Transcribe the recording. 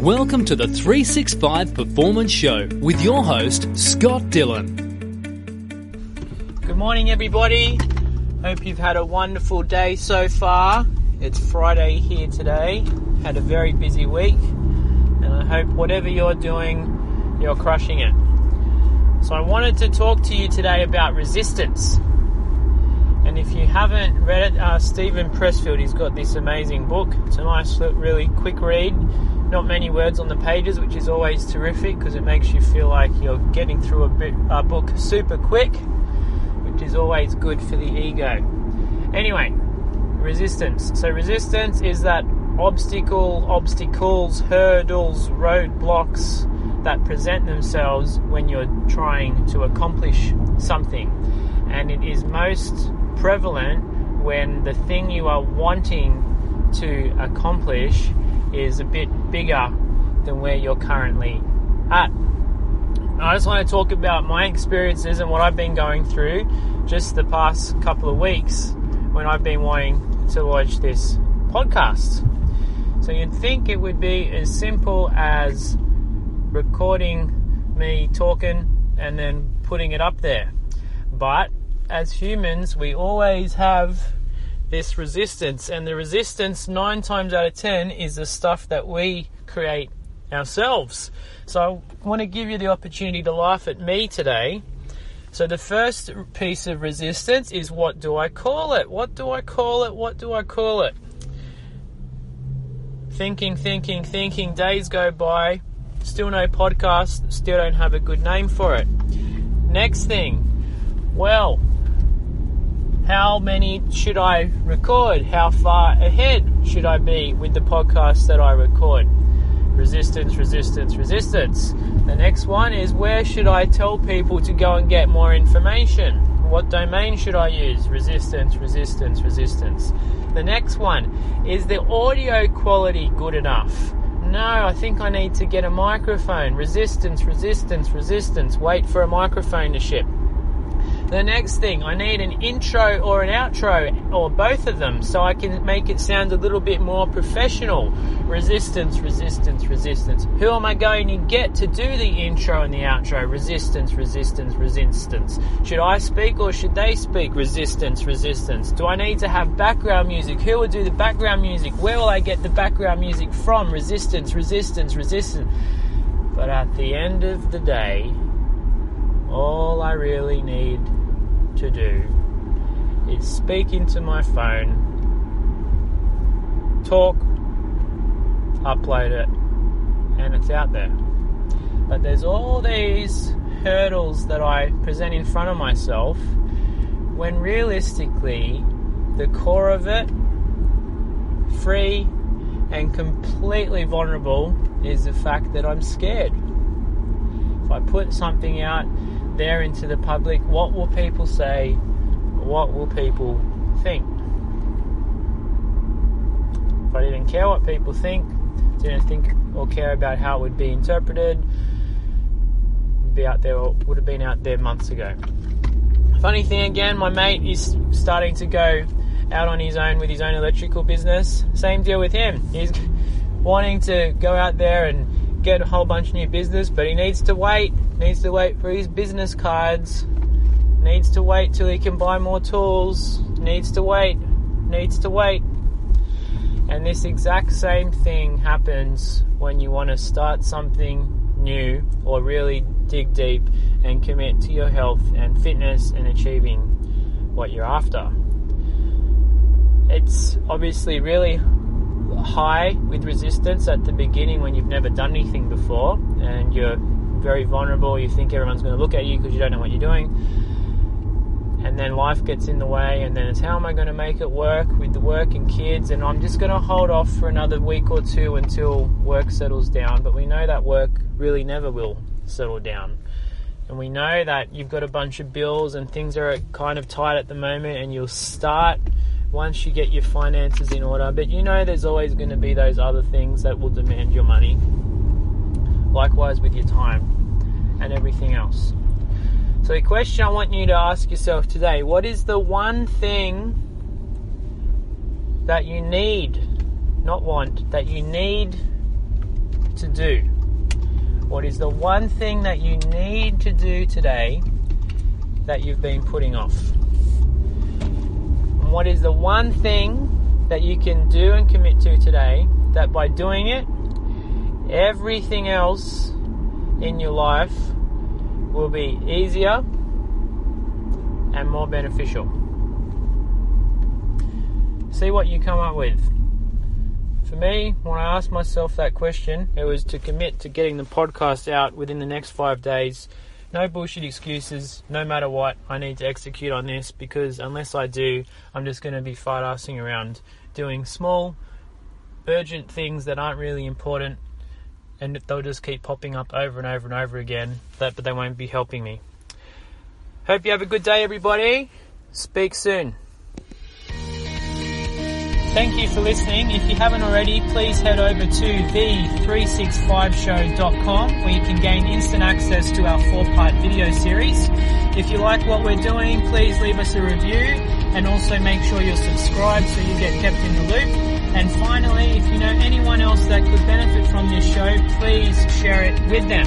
Welcome to the 365 Performance Show with your host, Scott Dillon. Good morning, everybody. Hope you've had a wonderful day so far. It's Friday here today. Had a very busy week, and I hope whatever you're doing, you're crushing it. So I wanted to talk to you today about resistance. And if you haven't read it, Stephen Pressfield, he's got this amazing book. It's a nice, really quick read. Not many words on the pages, which is always terrific because it makes you feel like you're getting through a book super quick, which is always good for the ego. Anyway, resistance. So resistance is that obstacles, hurdles, roadblocks that present themselves when you're trying to accomplish something. And it is most prevalent when the thing you are wanting to accomplish is a bit bigger than where you're currently at. I just want to talk about my experiences and what I've been going through just the past couple of weeks when I've been wanting to launch this podcast. So you'd think it would be as simple as recording me talking and then putting it up there. But as humans, we always have this resistance, and the resistance 9 times out of 10 is the stuff that we create ourselves. So I want to give you the opportunity to laugh at me today. So the first piece of resistance is, what do I call it? What do I call it? What do I call it? Thinking, days go by, still no podcast, still don't have a good name for it. Next thing, well, how many should I record? How far ahead should I be with the podcasts that I record? Resistance. The next one is, where should I tell people to go and get more information? What domain should I use? Resistance. The next one, is the audio quality good enough? No, I think I need to get a microphone. Resistance. Wait for a microphone to ship. The next thing, I need an intro or an outro, or both of them, so I can make it sound a little bit more professional. Resistance. Who am I going to get to do the intro and the outro? Resistance. Should I speak or should they speak? Resistance. Do I need to have background music? Who will do the background music? Where will I get the background music from? Resistance. But at the end of the day, all I really need to do is speak into my phone, talk, upload it, and it's out there. But there's all these hurdles that I present in front of myself, when realistically the core of it, free and completely vulnerable, is the fact that I'm scared. If I put something out there into the public, what will people say? What will people think? If I didn't care what people didn't think or care about how it would be interpreted, would have been out there months ago. Funny thing again, my mate is starting to go out on his own with his own electrical business. Same deal with him. He's wanting to go out there and get a whole bunch of new business, but he needs to wait for his business cards, needs to wait till he can buy more tools, needs to wait. And this exact same thing happens when you want to start something new or really dig deep and commit to your health and fitness and achieving what you're after. It's obviously really high with resistance at the beginning when you've never done anything before and you're very vulnerable. You think everyone's going to look at you because you don't know what you're doing, and then life gets in the way, and then it's, how am I going to make it work with the work and kids, and I'm just going to hold off for another week or two until work settles down. But we know that work really never will settle down, and we know that you've got a bunch of bills and things are kind of tight at the moment, and you'll start once you get your finances in order, but you know there's always going to be those other things that will demand your money. Likewise with your time and everything else. So the question I want you to ask yourself today, what is the one thing that you need, not want, that you need to do? What is the one thing that you need to do today that you've been putting off? And what is the one thing that you can do and commit to today that by doing it, everything else in your life will be easier and more beneficial? See what you come up with. For me, when I asked myself that question, it was to commit to getting the podcast out within the next 5 days. No bullshit excuses, no matter what. I need to execute on this, because unless I do, I'm just going to be fart-assing around doing small, urgent things that aren't really important, and they'll just keep popping up over and over and over again, but they won't be helping me. Hope you have a good day, everybody. Speak soon. Thank you for listening. If you haven't already, please head over to the365show.com where you can gain instant access to our 4-part video series. If you like what we're doing, please leave us a review and also make sure you're subscribed so you get kept in the loop. And finally, if you know anyone else that could benefit from this show, please share it with them.